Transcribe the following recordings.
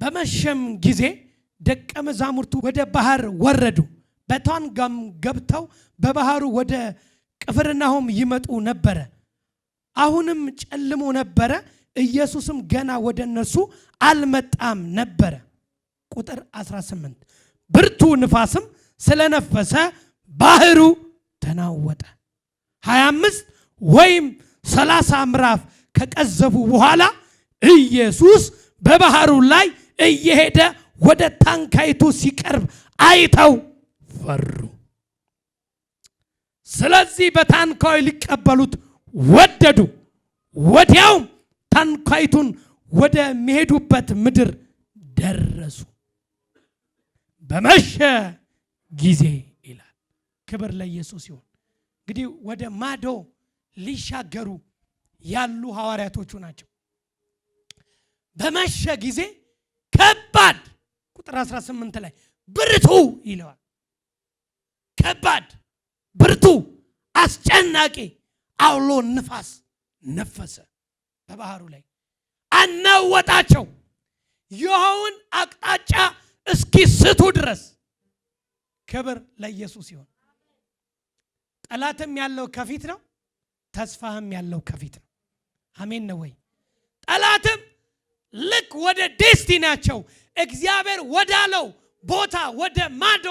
በመሸም ጊዜ ደቀ መዛሙርቱ ወደ ባህር ወረዱ። በታንኳም ገብተው በባህሩ ወደ ቅፍርናሆም ይመጡ ነበር። አሁንም ጨልሞ ነበር። ኢየሱስም ገና ወደ እነርሱ አልመጣም ነበር። ቁጥር 18 ብርቱ ንፋስም ስለነፈሰ ባህሩ ተናወጠ። 25 ወይም 30 ምዕራፍ ከቀዘፉ በኋላ ኢየሱስ በባህሩ ላይ እየሄደ ወደ ታንኳይቱ ሲቀርብ አይተው ፈሩ። ስለዚህ በታንኳው ሊቀበሉት ወደዱ። ወዲያውም ታንኳይቱን ወደሚሄዱበት ምድር ደረሱ። በመሸ ጊዜ ይላል። ክብር ለኢየሱስ ይሁን። እንግዲህ ወደ ማዶ ሊሻገሩ ያሉ ሐዋርያቶቹ ናቸው። በመሸ ጊዜ ከባድ ቁጥር 18 ላይ ብርቱ ይለዋል። ከባድ ብርቱ አስጨናቂ አውሎ ንፋስ ነፈሰ በባህሩ ላይ አናወጣቸው። ይኸውን አቅጣጫ እስኪስቱ ድረስ። ክብር ለኢየሱስ ይሁን። ጠላትም ያለው ከፊት ነው፣ ተስፋህም ያለው ከፊት ነው። አሜን ነው ወይ? ጠላትም ልክ ወደ ዴስቲናቸው እግዚአብሔር ወዳለው ቦታ ወደ ማዶ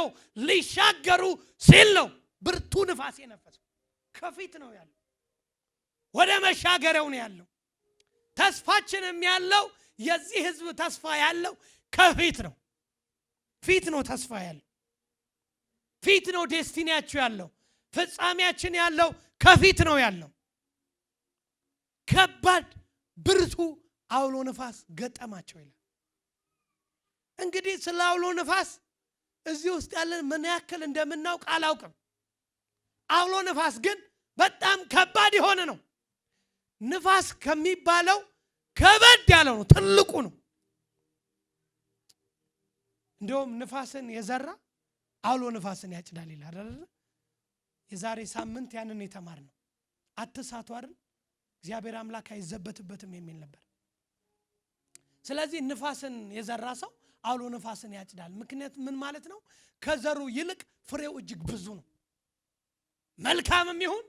ሊሻገሩ ሲል ነው ብርቱ ንፋስ የነፈሰው። ከፊት ነው ያለው፣ ወደ መሻገሪያው ነው ያለው። ተስፋችንም ያለው የዚህ ህዝብ ተስፋ ያለው ከፊት ነው። ፊት ነው ተስፋ ያለው፣ ፊት ነው ዴስቲኒያችሁ ያለው፣ ፍጻሜያችን ያለው ከፊት ነው ያለው። ከባድ ብርቱ አውሎ ንፋስ ገጠማቸው ይላል። እንግዲህ ስለ አውሎ ንፋስ እዚህ ውስጥ ያለን ምን ያክል እንደምናውቅ አላውቅም። አውሎ ንፋስ ግን በጣም ከባድ የሆነ ነው። ንፋስ ከሚባለው ከበድ ያለው ነው፣ ትልቁ ነው። እንደውም ንፋስን የዘራ አውሎ ንፋስን ያጭዳል ይላል አይደል? የዛሬ ሳምንት ያንን የተማርነው አትሳቱ አይደል? እግዚአብሔር አምላክ አይዘበትበትም የሚል ነበር። ስለዚህ ንፋስን የዘራ ሰው አውሎ ንፋስን ያጭዳል። ምክንያት ምን ማለት ነው? ከዘሩ ይልቅ ፍሬው እጅግ ብዙ ነው። መልካምም ይሁን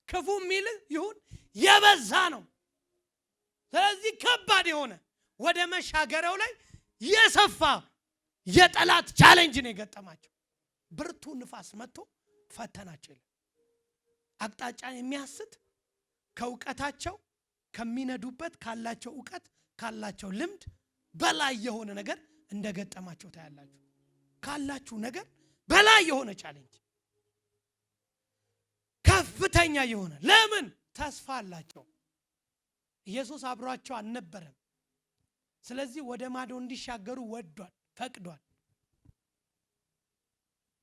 ክፉም ይሁን የበዛ ነው። ስለዚህ ከባድ የሆነ ወደ መሻገሪያው ላይ የሰፋ የጠላት ቻሌንጅ ነው የገጠማቸው። ብርቱ ንፋስ መጥቶ ፈተናቸው። አቅጣጫን የሚያስት ከእውቀታቸው ከሚነዱበት ካላቸው እውቀት ካላቸው ልምድ በላይ የሆነ ነገር እንደገጠማቸው ታያላችሁ። ካላችሁ ነገር በላይ የሆነ ቻሌንጅ ከፍተኛ የሆነ ለምን ተስፋ አላቸው። ኢየሱስ አብሯቸው አልነበረም። ስለዚህ ወደ ማዶ እንዲሻገሩ ወዷል፣ ፈቅዷል።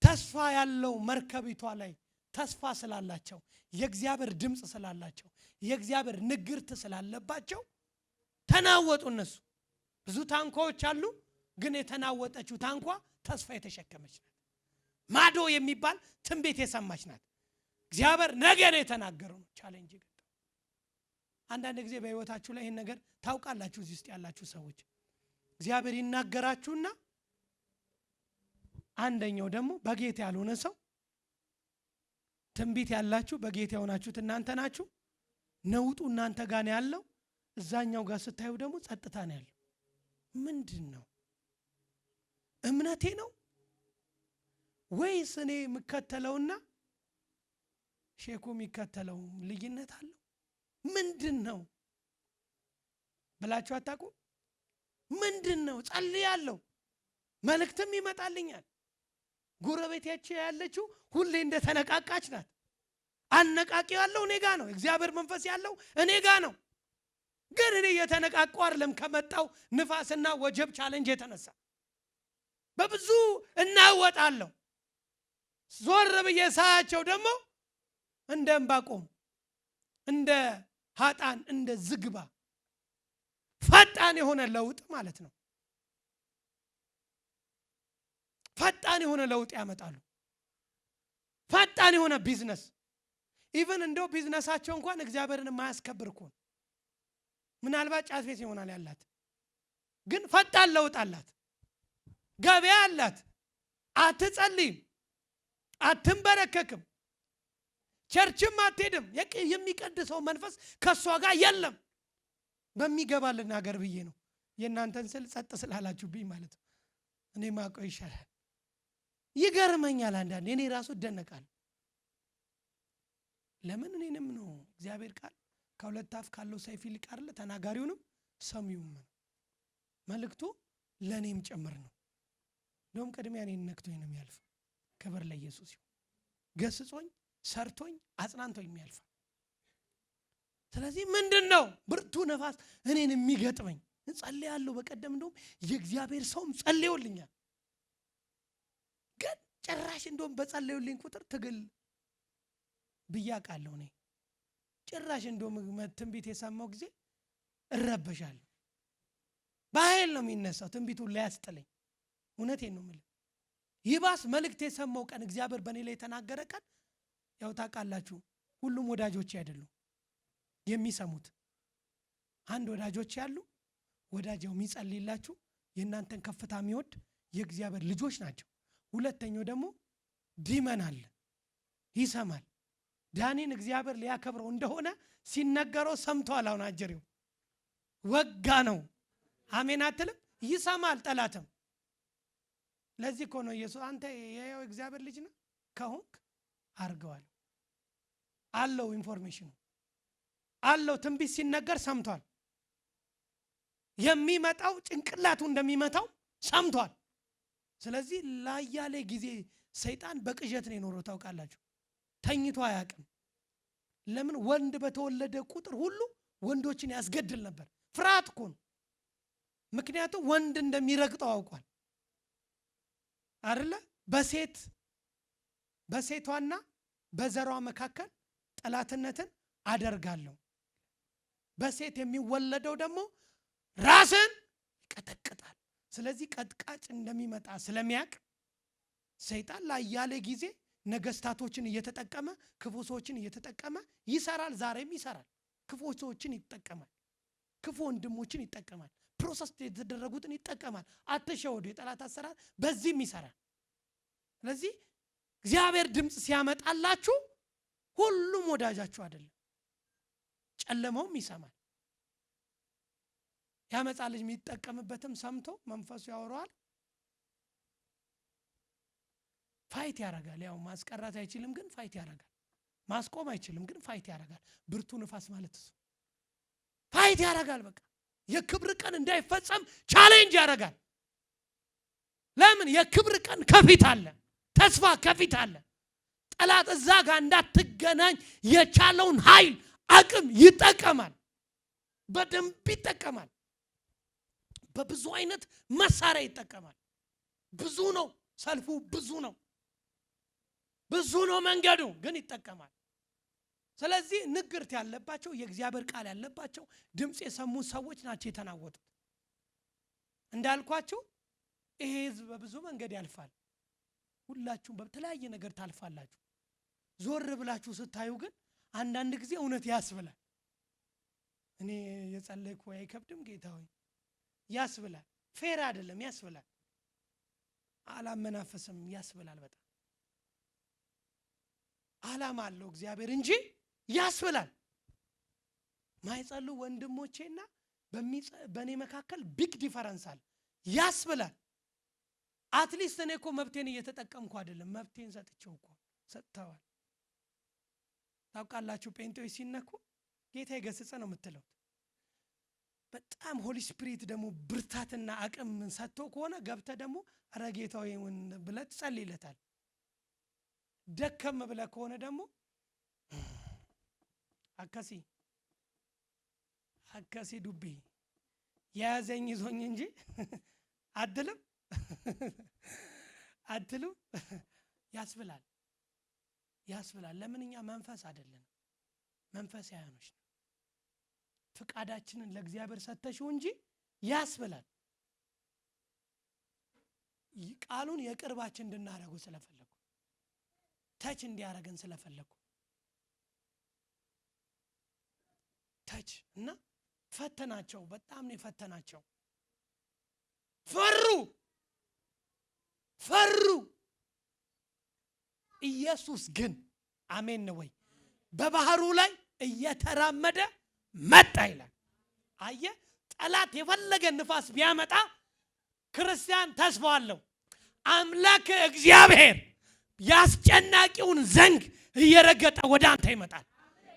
ተስፋ ያለው መርከቢቷ ላይ ተስፋ ስላላቸው የእግዚአብሔር ድምጽ ስላላቸው የእግዚአብሔር ንግርት ስላለባቸው ተናወጡ። እነሱ ብዙ ታንኳዎች አሉ፣ ግን የተናወጠችው ታንኳ ተስፋ የተሸከመች ናት። ማዶ የሚባል ትንቢት የሰማች ናት። እግዚአብሔር ነገ ነው የተናገረው ነው ቻሌንጅ ገጠመው። አንዳንድ ጊዜ በህይወታችሁ ላይ ይሄን ነገር ታውቃላችሁ። እዚህ ውስጥ ያላችሁ ሰዎች እግዚአብሔር ይናገራችሁና አንደኛው ደግሞ በጌታ ያልሆነ ሰው ትንቢት ያላችሁ በጌታ የሆናችሁት እናንተ ናችሁ። ነውጡ እናንተ ጋር ነው ያለው። እዛኛው ጋር ስታዩ ደግሞ ጸጥታ ነው ያለው። ምንድነው? እምነቴ ነው ወይስ እኔ የምከተለውና ሼኩ የሚከተለው ልዩነት አለው? ምንድነው ብላችሁ አታውቁ? ምንድነው? ጸልያለሁ፣ መልእክትም ይመጣልኛል። ጎረቤታችን ያለችው ሁሌ እንደተነቃቃች ናት። አነቃቂ ያለው እኔ ጋር ነው። እግዚአብሔር መንፈስ ያለው እኔ ጋር ነው። ግን እኔ የተነቃቀው አይደለም። ከመጣው ንፋስና ወጀብ ቻሌንጅ የተነሳ በብዙ እናወጣለሁ። ዞር ብዬ ሳያቸው ደግሞ እንደ ዕንባቆም እንደ ሀጣን እንደ ዝግባ ፈጣን የሆነ ለውጥ ማለት ነው። ፈጣን የሆነ ለውጥ ያመጣሉ። ፈጣን የሆነ ቢዝነስ ኢቭን እንደው ቢዝነሳቸው እንኳን እግዚአብሔርን የማያስከብር እኮ ምናልባት ጫት ቤት ይሆናል ያላት። ግን ፈጣን ለውጥ አላት፣ ገበያ አላት። አትጸልይም፣ አትንበረከክም፣ ቸርችም አትሄድም። የሚቀድሰው መንፈስ ከሷ ጋር የለም። በሚገባ ልናገር ብዬ ነው። የእናንተን ስል ጸጥ ስላላችሁብኝ ማለት ነው። እኔ ማውቀው ይሻላል። ይገርመኛል አንዳንዴ፣ እኔ ራሱ እደነቃለሁ። ለምን እኔንም ነው እግዚአብሔር ቃል ከሁለት አፍ ካለው ሰይፍ ይልቅ አይደለ ተናጋሪውንም ሰሚውም ነው። መልእክቱ ለእኔም ጭምር ነው። እንደውም ቅድሚያ እኔን ነክቶኝ ነው የሚያልፈው። ክብር ለኢየሱስ ይሁን። ገስጾኝ፣ ሰርቶኝ፣ አጽናንቶኝ የሚያልፈው። ስለዚህ ምንድን ነው ብርቱ ነፋስ እኔን የሚገጥመኝ? እንጸልያለሁ። በቀደም እንደውም የእግዚአብሔር ሰውም ጸልዮልኛል። ግን ጭራሽ እንደውም በጸለዩልኝ ቁጥር ትግል ብያቃለሁ። እኔ ጭራሽ እንደውም ትንቢት የሰማው ጊዜ እረበሻለሁ። በኃይል ነው የሚነሳው ትንቢቱን ሊያስጥለኝ። እውነቴን ነው የምልህ። ይባስ መልእክት የሰማው ቀን እግዚአብሔር በእኔ ላይ የተናገረ ቀን፣ ያው ታውቃላችሁ ሁሉም ወዳጆቼ አይደሉም የሚሰሙት። አንድ ወዳጆች ያሉ ወዳጃው የሚጸልይላችሁ የእናንተን ከፍታ የሚወድ የእግዚአብሔር ልጆች ናቸው። ሁለተኛው ደግሞ ዲመን አለ፣ ይሰማል። ዳኒን እግዚአብሔር ሊያከብረው እንደሆነ ሲነገረው ሰምቷል። አሁን አጀሬው ወጋ ነው። አሜን አትልም? ይሰማል ጠላትም። ለዚህ እኮ ነው ኢየሱስ አንተ የያው እግዚአብሔር ልጅ ነህ ከሆንክ አርገዋል አለው። ኢንፎርሜሽኑ አለው። ትንቢት ሲነገር ሰምቷል። የሚመጣው ጭንቅላቱ እንደሚመታው ሰምቷል። ስለዚህ ላያሌ ጊዜ ሰይጣን በቅዠት ነው የኖረው። ታውቃላችሁ፣ ተኝቶ አያውቅም። ለምን? ወንድ በተወለደ ቁጥር ሁሉ ወንዶችን ያስገድል ነበር። ፍርሃት እኮ ነው። ምክንያቱም ወንድ እንደሚረግጠው አውቋል አይደለ? በሴቷና በዘሯ መካከል ጠላትነትን አደርጋለሁ። በሴት የሚወለደው ደግሞ ራስን ይቀጠቅጣል። ስለዚህ ቀጥቃጭ እንደሚመጣ ስለሚያውቅ ሰይጣን ላያሌ ጊዜ ነገስታቶችን እየተጠቀመ ክፉ ሰዎችን እየተጠቀመ ይሰራል። ዛሬም ይሰራል። ክፉ ሰዎችን ይጠቀማል። ክፉ ወንድሞችን ይጠቀማል። ፕሮሰስ የተደረጉትን ይጠቀማል። አትሸወዱ። የጠላት አሰራር በዚህም ይሰራል። ስለዚህ እግዚአብሔር ድምፅ ሲያመጣላችሁ ሁሉም ወዳጃችሁ አይደለም። ጨለማውም ይሰማል። ያመጻ ልጅ የሚጠቀምበትም ሰምቶ መንፈሱ ያወራዋል። ፋይት ያደርጋል። ያው ማስቀራት አይችልም፣ ግን ፋይት ያደርጋል። ማስቆም አይችልም፣ ግን ፋይት ያደርጋል። ብርቱ ንፋስ ማለት እሱ ፋይት ያደርጋል። በቃ የክብር ቀን እንዳይፈጸም ቻሌንጅ ያደርጋል። ለምን? የክብር ቀን ከፊት አለ። ተስፋ ከፊት አለ። ጠላት እዛ ጋር እንዳትገናኝ የቻለውን ኃይል አቅም ይጠቀማል። በደንብ ይጠቀማል። በብዙ አይነት መሳሪያ ይጠቀማል። ብዙ ነው ሰልፉ፣ ብዙ ነው መንገዱ፣ ግን ይጠቀማል። ስለዚህ ንግርት ያለባቸው የእግዚአብሔር ቃል ያለባቸው ድምፅ የሰሙ ሰዎች ናቸው የተናወጡት። እንዳልኳችሁ ይሄ ህዝብ በብዙ መንገድ ያልፋል። ሁላችሁም በተለያየ ነገር ታልፋላችሁ። ዞር ብላችሁ ስታዩ ግን አንዳንድ ጊዜ እውነት ያስብላል። እኔ የጸለይኩ አይከብድም ጌታ ሆይ ያስብላል። ፌር አይደለም፣ ያስብላል። አላመናፈስም፣ ያስብላል። በጣም ዓላማ አለው እግዚአብሔር እንጂ ያስብላል። ማይጸሉ ወንድሞቼና በእኔ መካከል ቢግ ዲፈረንስ አለ። ያስብላል። አትሊስት እኔ እኮ መብቴን እየተጠቀምኩ አይደለም። መብቴን ሰጥቼው እኮ ሰጥተዋል። ታውቃላችሁ ጴንጤዎች ሲነኩ ጌታ ይገስጸ ነው የምትለው። በጣም ሆሊ ስፒሪት ደግሞ ብርታትና አቅም ሰጥቶ ከሆነ ገብተ ደግሞ ኧረ ጌታው ይሁን ብለህ ትጸልይለታል። ደከም ብለህ ከሆነ ደግሞ አከሲ ዱቤ የያዘኝ ይዞኝ እንጂ አትልም ያስብላል። ለምን? እኛ መንፈስ አይደለም፣ መንፈሳውያኖች ነው። ፍቃዳችንን ለእግዚአብሔር ሰተሽው እንጂ ያስብላል። ቃሉን የቅርባችን እንድናረጉ ስለፈለኩ፣ ተች እንዲያረገን ስለፈለኩ ተች እና ፈተናቸው። በጣም ነው የፈተናቸው። ፈሩ። ኢየሱስ ግን አሜን ነው ወይ በባህሩ ላይ እየተራመደ መጣ ይላል። አየ ጠላት የፈለገ ንፋስ ቢያመጣ ክርስቲያን ተስፋ አለው። አምላክ እግዚአብሔር ያስጨናቂውን ዘንግ እየረገጠ ወደ አንተ ይመጣል።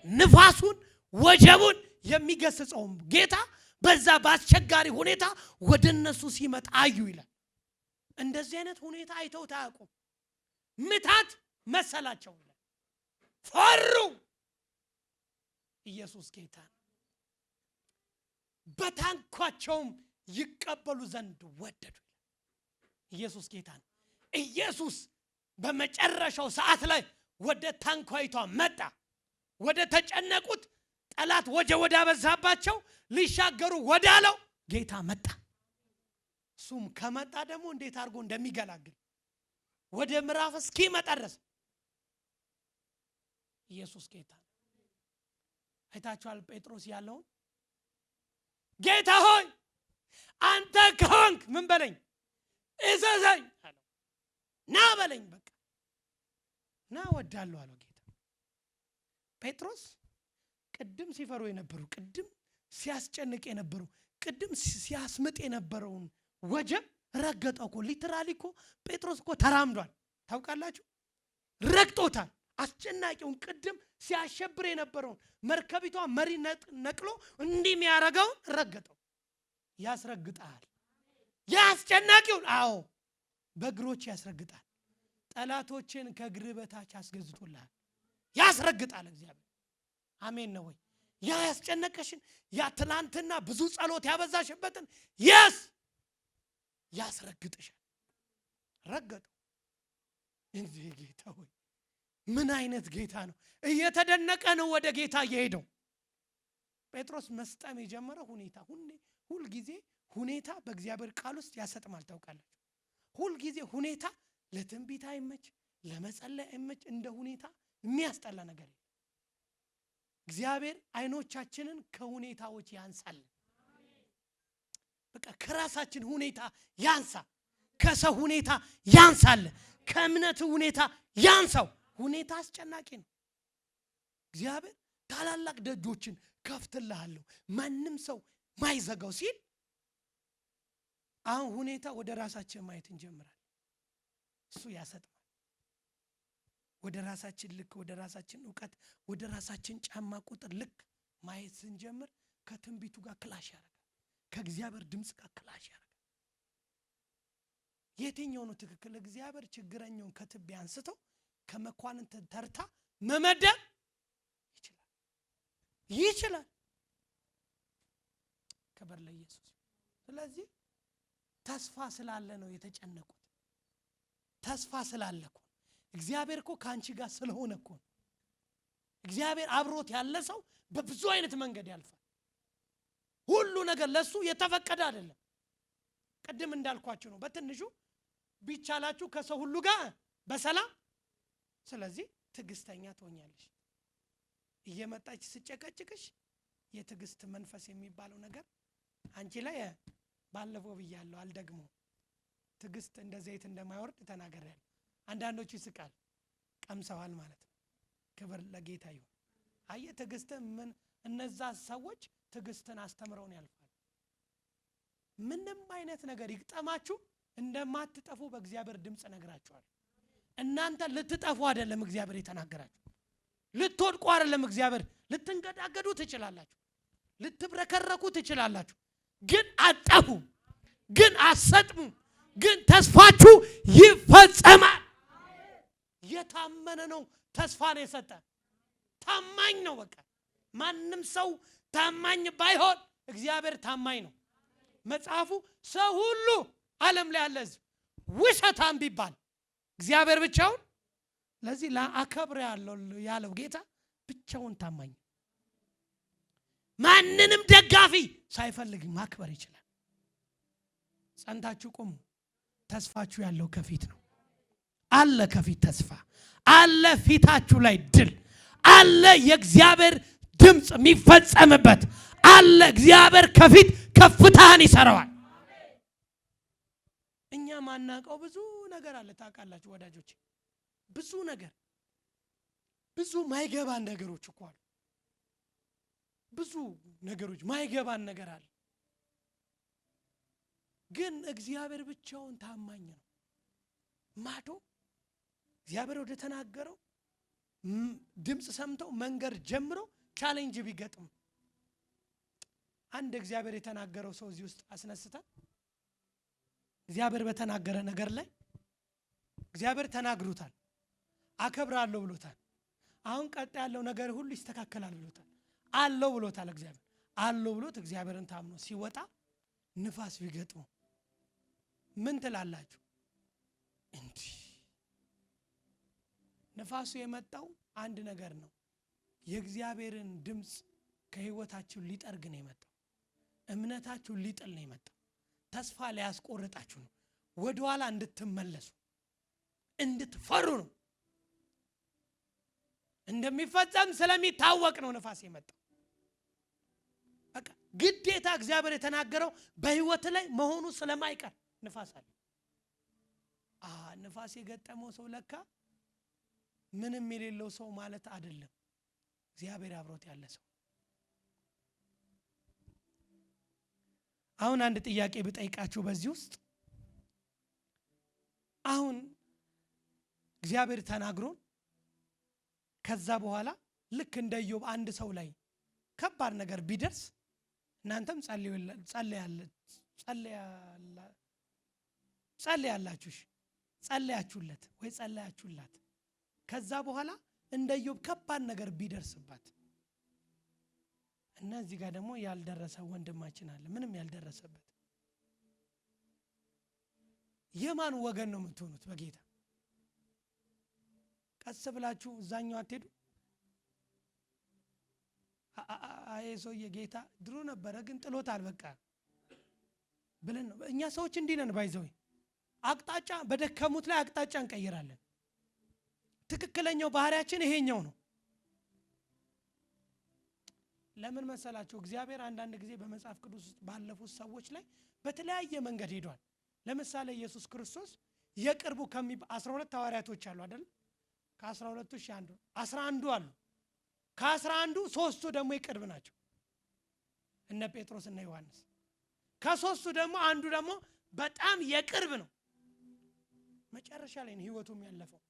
ንፋሱን ወጀቡን የሚገስጸው ጌታ በዛ በአስቸጋሪ ሁኔታ ወደ እነሱ ሲመጣ አዩ ይላል። እንደዚህ አይነት ሁኔታ አይተው ታያውቁም። ምታት መሰላቸው ይላል። ፈሩ። ኢየሱስ ጌታ በታንኳቸውም ይቀበሉ ዘንድ ወደዱ። ኢየሱስ ጌታ ነው። ኢየሱስ በመጨረሻው ሰዓት ላይ ወደ ታንኳይቷ መጣ። ወደ ተጨነቁት ጠላት ወደ አበዛባቸው ሊሻገሩ ወዳለው ጌታ መጣ። እሱም ከመጣ ደግሞ እንዴት አድርጎ እንደሚገላግል ወደ ምዕራፍ እስኪመጣ ድረስ ኢየሱስ ጌታ አይታችኋል። ጴጥሮስ ያለውን ጌታ ሆይ አንተ ከሆንክ ምን በለኝ እዘዘኝ አለው። ና በለኝ በቃ ና ወዳለሁ አለው ጌታ። ጴጥሮስ ቅድም ሲፈሩ የነበሩ ቅድም ሲያስጨንቅ የነበሩ ቅድም ሲያስምጥ የነበረውን ወጀብ ረገጠው እኮ። ሊትራሊ እኮ ጴጥሮስ እኮ ተራምዷል። ታውቃላችሁ ረግጦታል። አስጨናቂውን ቅድም ሲያሸብር የነበረውን መርከቢቷ መሪ ነቅሎ እንዲህ የሚያረጋውን ረገጠው። ያስረግጣል ያስጨናቂውን። አዎ በእግሮች ያስረግጣል። ጠላቶችን ከእግር በታች አስገዝቶልሃል። ያስረግጣል እግዚአብሔር። አሜን ነው ወይ? ያ ያስጨነቀሽን ያ ትናንትና ብዙ ጸሎት ያበዛሽበትን ያስረግጥሻል። ረገጠው። እንዴ ጌታ ሆይ ምን አይነት ጌታ ነው! እየተደነቀ ነው ወደ ጌታ እየሄደው። ጴጥሮስ መስጠም የጀመረው ሁል ጊዜ ሁኔታ በእግዚአብሔር ቃል ውስጥ ያሰጥማል። ታውቃላችሁ ሁል ጊዜ ሁኔታ ለትንቢት አይመች፣ ለመጸለይ አይመች። እንደ ሁኔታ የሚያስጠላ ነገር የለም። እግዚአብሔር አይኖቻችንን ከሁኔታዎች ያንሳል። በቃ ከራሳችን ሁኔታ ያንሳ፣ ከሰው ሁኔታ ያንሳል፣ ከእምነት ሁኔታ ያንሳው። ሁኔታ አስጨናቂ ነው። እግዚአብሔር ታላላቅ ደጆችን ከፍትልሃለሁ ማንም ሰው ማይዘጋው ሲል አሁን ሁኔታ ወደ ራሳችን ማየት እንጀምራለን። እሱ ያሰጥማል። ወደ ራሳችን ልክ፣ ወደ ራሳችን ዕውቀት፣ ወደ ራሳችን ጫማ ቁጥር ልክ ማየት ስንጀምር ከትንቢቱ ጋር ክላሽ ያደርጋል። ከእግዚአብሔር ድምፅ ጋር ክላሽ ያደርጋል። የትኛው ነው ትክክል? እግዚአብሔር ችግረኛውን ከትቢያ አንስቶ ከመኳንንት ተርታ መመደብ ይችላል። ክብር ለኢየሱስ። ስለዚህ ተስፋ ስላለ ነው የተጨነቁት። ተስፋ ስላለ እኮ እግዚአብሔር እኮ ካንቺ ጋር ስለሆነ እኮ። እግዚአብሔር አብሮት ያለ ሰው በብዙ አይነት መንገድ ያልፋል። ሁሉ ነገር ለሱ የተፈቀደ አይደለም። ቅድም እንዳልኳችሁ ነው። በትንሹ ቢቻላችሁ ከሰው ሁሉ ጋር በሰላም። ስለዚህ ትዕግስተኛ ትሆኛለሽ። እየመጣች ስጨቀጭቅሽ የትዕግስት መንፈስ የሚባለው ነገር አንቺ ላይ ባለፈው ብያለሁ፣ አልደግመው። ትዕግስት እንደ ዘይት እንደማይወርድ ተናገራለሁ። አንዳንዶቹ ይስቃል፣ ቀምሰዋል ማለት ነው። ክብር ለጌታ ይሁን። አየ ትዕግስት ምን እነዛ ሰዎች ትዕግስትን አስተምረውን ያልፋል። ምንም አይነት ነገር ይቅጠማችሁ እንደማትጠፉ በእግዚአብሔር ድምጽ ነግራችኋል። እናንተ ልትጠፉ አይደለም እግዚአብሔር የተናገራችሁ። ልትወድቁ አይደለም እግዚአብሔር። ልትንገዳገዱ ትችላላችሁ፣ ልትብረከረኩ ትችላላችሁ፣ ግን አጠፉ፣ ግን አሰጥሙ፣ ግን ተስፋችሁ ይፈጸማል። የታመነ ነው ተስፋ ነው የሰጠ። ታማኝ ነው። በቃ ማንም ሰው ታማኝ ባይሆን እግዚአብሔር ታማኝ ነው። መጽሐፉ ሰው ሁሉ ዓለም ላይ ያለ ሕዝብ ውሸታም ቢባል እግዚአብሔር ብቻውን ለዚህ ለአከብር ያለው ጌታ ብቻውን ታማኝ፣ ማንንም ደጋፊ ሳይፈልግ ማክበር ይችላል። ጸንታችሁ ቁሙ። ተስፋችሁ ያለው ከፊት ነው። አለ ከፊት ተስፋ አለ። ፊታችሁ ላይ ድል አለ። የእግዚአብሔር ድምጽ የሚፈጸምበት አለ። እግዚአብሔር ከፊት ከፍታህን ይሰራዋል። እኛ ማናቀው ብዙ ነገር አለ። ታውቃላችሁ ወዳጆች፣ ብዙ ነገር፣ ብዙ ማይገባን ነገሮች እኮ አሉ። ብዙ ነገሮች ማይገባን ነገር አለ። ግን እግዚአብሔር ብቻውን ታማኝ ነው። ማዶ እግዚአብሔር ወደ ተናገረው ድምጽ ሰምተው መንገር ጀምሮ ቻሌንጅ ቢገጥም አንድ እግዚአብሔር የተናገረው ሰው እዚህ ውስጥ አስነስተን እግዚአብሔር በተናገረ ነገር ላይ እግዚአብሔር ተናግሮታል፣ አከብራለሁ ብሎታል። አሁን ቀጥ ያለው ነገር ሁሉ ይስተካከላል ብሎታል። አለው ብሎታል። እግዚአብሔር አለው ብሎት እግዚአብሔርን ታምኖ ሲወጣ ንፋስ ቢገጥመው ምን ትላላችሁ? እንዲህ ንፋሱ የመጣው አንድ ነገር ነው። የእግዚአብሔርን ድምጽ ከህይወታችሁ ሊጠርግ ነው የመጣው። እምነታችሁ ሊጥል ነው የመጣው። ተስፋ ሊያስቆርጣችሁ ነው። ወደ ኋላ እንድትመለሱ እንድትፈሩ ነው። እንደሚፈጸም ስለሚታወቅ ነው ንፋስ የመጣው። በቃ ግዴታ እግዚአብሔር የተናገረው በህይወት ላይ መሆኑ ስለማይቀር ንፋስ አለ። ንፋስ የገጠመው ሰው ለካ ምንም የሌለው ሰው ማለት አይደለም። እግዚአብሔር አብሮት ያለ ሰው። አሁን አንድ ጥያቄ ብጠይቃችሁ በዚህ ውስጥ አሁን እግዚአብሔር ተናግሮን ከዛ በኋላ ልክ እንደ ኢዮብ አንድ ሰው ላይ ከባድ ነገር ቢደርስ እናንተም ጸልያችሁለት ወይ ጸልያችሁላት ከዛ በኋላ እንደ ኢዮብ ከባድ ነገር ቢደርስባት እና እዚህ ጋር ደግሞ ያልደረሰ ወንድማችን አለ ምንም ያልደረሰበት የማን ወገን ነው የምትሆኑት? በጌታ ቀስ ብላችሁ እዛኛው አትሄዱ? አይ ሰውዬ ጌታ ድሮ ነበረ ግን ጥሎታል በቃ ብለን ነው እኛ ሰዎች እንዲህ ነን። ባይዘው አቅጣጫ በደከሙት ላይ አቅጣጫ እንቀይራለን። ትክክለኛው ባህሪያችን ይሄኛው ነው። ለምን መሰላችሁ? እግዚአብሔር አንዳንድ ጊዜ በመጽሐፍ ቅዱስ ውስጥ ባለፉት ሰዎች ላይ በተለያየ መንገድ ሄዷል። ለምሳሌ ኢየሱስ ክርስቶስ የቅርቡ 12 ሐዋርያቶች አሉ አይደል? ከ12ቱ 11 አሉ። ከ11ዱ 3ቱ ደግሞ የቅርብ ናቸው፣ እነ ጴጥሮስ እና ዮሐንስ። ከ3ቱ ደግሞ አንዱ ደግሞ በጣም የቅርብ ነው። መጨረሻ ላይ ነው ህይወቱም ያለፈው።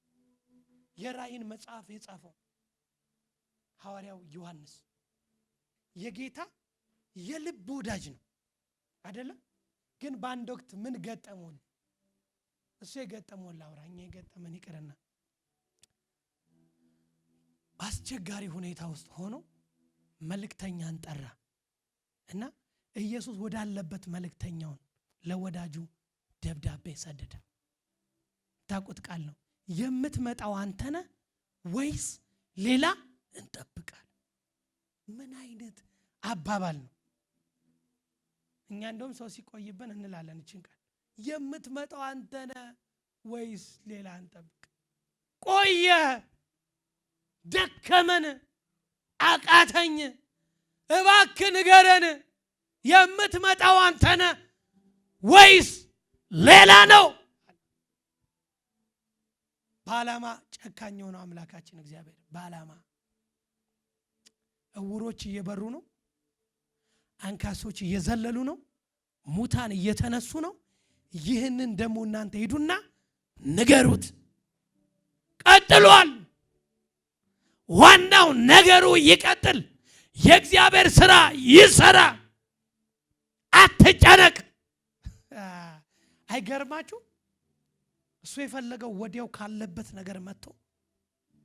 የራእይን መጽሐፍ የጻፈው ሐዋርያው ዮሐንስ የጌታ የልብ ወዳጅ ነው አይደለም? ግን በአንድ ወቅት ምን ገጠመው? እሱ የገጠመው ላውራኛ የገጠመን ይቀርና በአስቸጋሪ ሁኔታ ውስጥ ሆኖ መልእክተኛን ጠራ እና ኢየሱስ ወዳለበት መልእክተኛውን ለወዳጁ ደብዳቤ ሰደደ። ታውቁት ቃል ነው። የምትመጣው አንተ ነህ ወይስ ሌላ እንጠብቃለን? ምን አይነት አባባል ነው? እኛ እንደውም ሰው ሲቆይብን እንላለን እቺን ቃል የምትመጣው አንተ ነህ ወይስ ሌላ እንጠብቅ? ቆየ፣ ደከመን፣ አቃተኝ፣ እባክህ ንገረን፣ የምትመጣው አንተ ነህ ወይስ ሌላ ነው? በዓላማ ጨካኝ ነው አምላካችን እግዚአብሔር። በዓላማ እውሮች እየበሩ ነው፣ አንካሶች እየዘለሉ ነው፣ ሙታን እየተነሱ ነው። ይህንን ደግሞ እናንተ ሄዱና ንገሩት። ቀጥሏል። ዋናው ነገሩ ይቀጥል። የእግዚአብሔር ሥራ ይሰራ። አትጨነቅ። አይገርማችሁ? እሱ የፈለገው ወዲያው ካለበት ነገር መጥቶ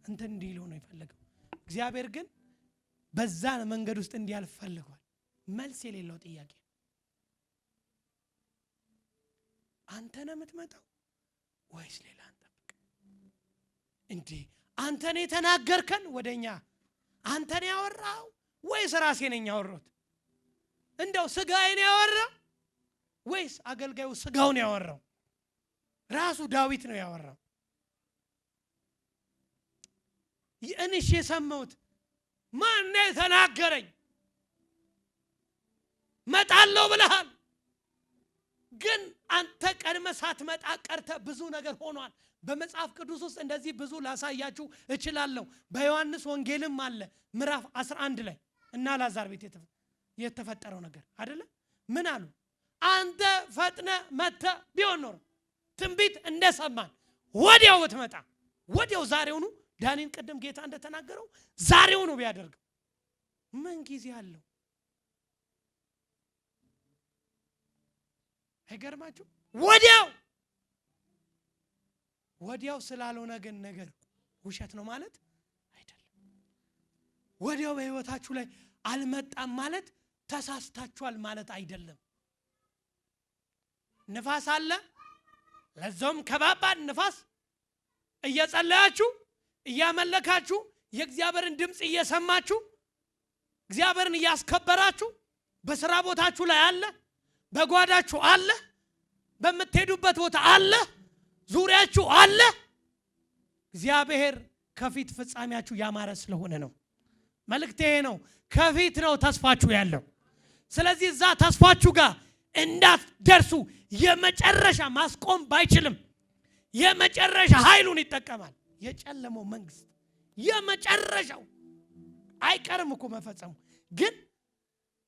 እንትን እንዲለው ነው የፈለገው። እግዚአብሔር ግን በዛ መንገድ ውስጥ እንዲያልፍ ፈልጓል። መልስ የሌለው ጥያቄ። አንተ ነህ የምትመጣው ወይስ ሌላ እንጠብቅ? እንዴ አንተ ነህ የተናገርከን ወደኛ? አንተ ነህ ያወራው ወይስ ራሴ ነኝ ያወራሁት? እንደው ስጋዬን ያወራው ወይስ አገልጋዩ ስጋውን ያወራው? ራሱ ዳዊት ነው ያወራው። እኔሽ የሰማሁት ማን ነው የተናገረኝ? መጣለው ብለሃል ግን አንተ ቀድመ ሳትመጣ ቀርተ ብዙ ነገር ሆኗል። በመጽሐፍ ቅዱስ ውስጥ እንደዚህ ብዙ ላሳያችሁ እችላለሁ። በዮሐንስ ወንጌልም አለ ምዕራፍ 11 ላይ እና ላዛር ቤት የተፈጠረው ነገር አይደለ? ምን አሉ? አንተ ፈጥነ መተ ቢሆን ኖሮ ትንቢት እንደሰማን ወዲያው ብትመጣ፣ ወዲያው ዛሬውኑ ዳንኤል ቅድም ጌታ እንደተናገረው ዛሬውኑ ቢያደርገው ምን ጊዜ አለው? አይገርማችሁ? ወዲያው ስላልሆነ ግን ነገር ውሸት ነው ማለት አይደለም። ወዲያው በህይወታችሁ ላይ አልመጣም ማለት ተሳስታችኋል ማለት አይደለም። ንፋስ አለ፣ ለዛውም ከባባድ ንፋስ፣ እየጸለያችሁ እያመለካችሁ የእግዚአብሔርን ድምጽ እየሰማችሁ እግዚአብሔርን እያስከበራችሁ በስራ ቦታችሁ ላይ አለ፣ በጓዳችሁ አለ፣ በምትሄዱበት ቦታ አለ፣ ዙሪያችሁ አለ። እግዚአብሔር ከፊት ፍጻሜያችሁ ያማረ ስለሆነ ነው። መልእክቴ ነው። ከፊት ነው ተስፋችሁ ያለው። ስለዚህ እዛ ተስፋችሁ ጋር እንዳትደርሱ የመጨረሻ ማስቆም ባይችልም የመጨረሻ ኃይሉን ይጠቀማል። የጨለመው መንግስት የመጨረሻው አይቀርም እኮ መፈጸሙ፣ ግን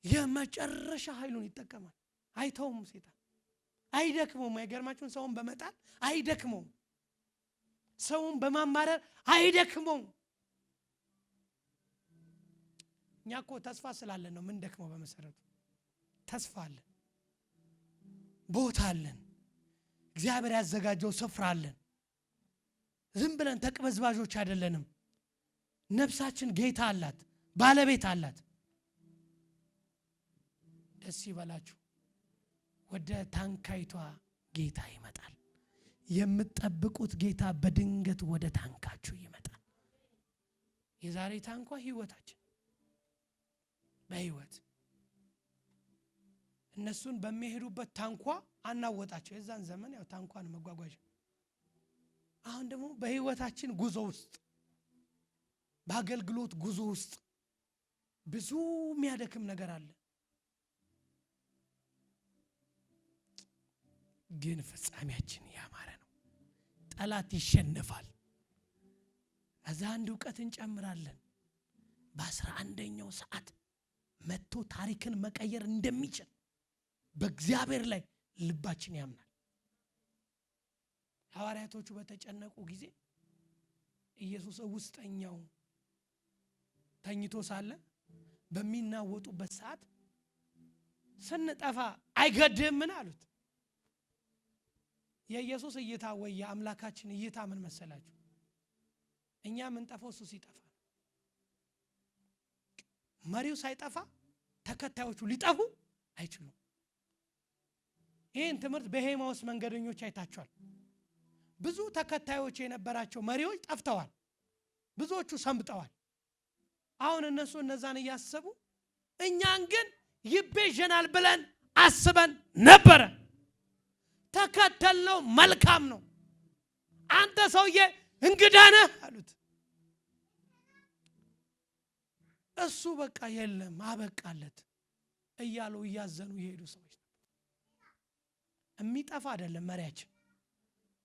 የመጨረሻ ኃይሉን ይጠቀማል። አይተውም ሰይጣን አይደክመውም። አይገርማችሁን? ሰውን በመጣል አይደክመውም። ሰውን በማማረር አይደክመውም። እኛ እኮ ተስፋ ስላለን ነው ምን ደክመው። በመሰረቱ ተስፋ አለን፣ ቦታ አለን፣ እግዚአብሔር ያዘጋጀው ስፍራ አለን። ዝም ብለን ተቅበዝባዦች አይደለንም። ነፍሳችን ጌታ አላት፣ ባለቤት አላት። ደስ ይበላችሁ። ወደ ታንካይቷ ጌታ ይመጣል። የምትጠብቁት ጌታ በድንገት ወደ ታንካችሁ ይመጣል። የዛሬ ታንኳ ህይወታችን በህይወት እነሱን በሚሄዱበት ታንኳ አናወጣቸው። የዛን ዘመን ያው ታንኳን መጓጓዣ። አሁን ደግሞ በህይወታችን ጉዞ ውስጥ በአገልግሎት ጉዞ ውስጥ ብዙ የሚያደክም ነገር አለ። ግን ፍጻሜያችን ያማረ ነው። ጠላት ይሸነፋል። እዛ አንድ ዕውቀት እንጨምራለን። በ11ኛው ሰዓት መጥቶ ታሪክን መቀየር እንደሚችል በእግዚአብሔር ላይ ልባችን ያምናል። ሐዋርያቶቹ በተጨነቁ ጊዜ ኢየሱስ ውስጠኛው ተኝቶ ሳለ በሚናወጡበት ሰዓት ስንጠፋ አይገድምን አሉት። የኢየሱስ እይታ ወይ የአምላካችን እይታ ምን መሰላችሁ? እኛ ምን ጠፋው እሱ ሲጠፋ፣ መሪው ሳይጠፋ ተከታዮቹ ሊጠፉ አይችሉም። ይህን ትምህርት በኤማሁስ መንገደኞች አይታችኋል። ብዙ ተከታዮች የነበራቸው መሪዎች ጠፍተዋል፣ ብዙዎቹ ሰምጠዋል። አሁን እነሱ እነዛን እያሰቡ እኛን ግን ይቤዠናል ብለን አስበን ነበረ፣ ተከተልነው፣ መልካም ነው፣ አንተ ሰውዬ እንግዳ ነህ አሉት። እሱ በቃ የለም አበቃለት እያሉ እያዘኑ የሄዱ ሰዎች። የሚጠፋ አይደለም መሪያችን፣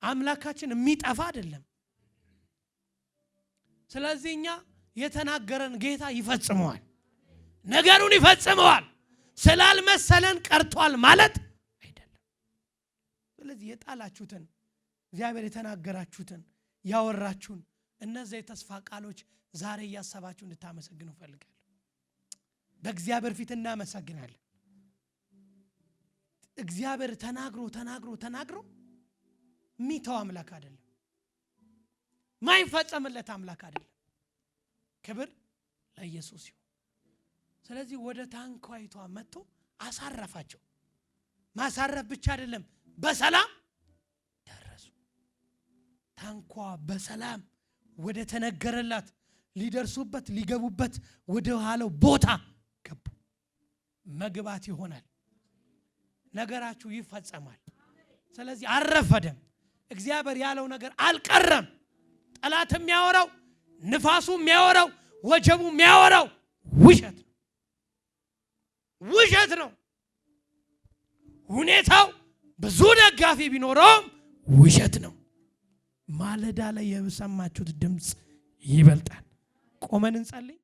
አምላካችን የሚጠፋ አይደለም። ስለዚህ እኛ የተናገረን ጌታ ይፈጽመዋል፣ ነገሩን ይፈጽመዋል። ስላልመሰለን ቀርቷል ማለት አይደለም። ስለዚህ የጣላችሁትን እግዚአብሔር የተናገራችሁትን ያወራችሁን እነዚህ የተስፋ ቃሎች ዛሬ እያሰባችሁ እንድታመሰግኑ ፈልጋለሁ። በእግዚአብሔር ፊት እናመሰግናለን። እግዚአብሔር ተናግሮ ሚተው አምላክ አይደለም፣ ማይፈጸምለት አምላክ አይደለም። ክብር ለኢየሱስ ይሁን። ስለዚህ ወደ ታንኳይቷ መጥቶ አሳረፋቸው። ማሳረፍ ብቻ አይደለም፣ በሰላም ደረሱ። ታንኳ በሰላም ወደ ተነገረላት ሊደርሱበት ሊገቡበት ወደ ኋላው ቦታ ገቡ። መግባት ይሆናል፣ ነገራችሁ ይፈጸማል። ስለዚህ አረፈደም። እግዚአብሔር ያለው ነገር አልቀረም። ጠላት የሚያወራው፣ ንፋሱ የሚያወራው፣ ወጀቡ የሚያወራው ውሸት ነው። ሁኔታው ብዙ ደጋፊ ቢኖረውም ውሸት ነው። ማለዳ ላይ የሰማችሁት ድምፅ ይበልጣል። ቆመን እንጸልይ።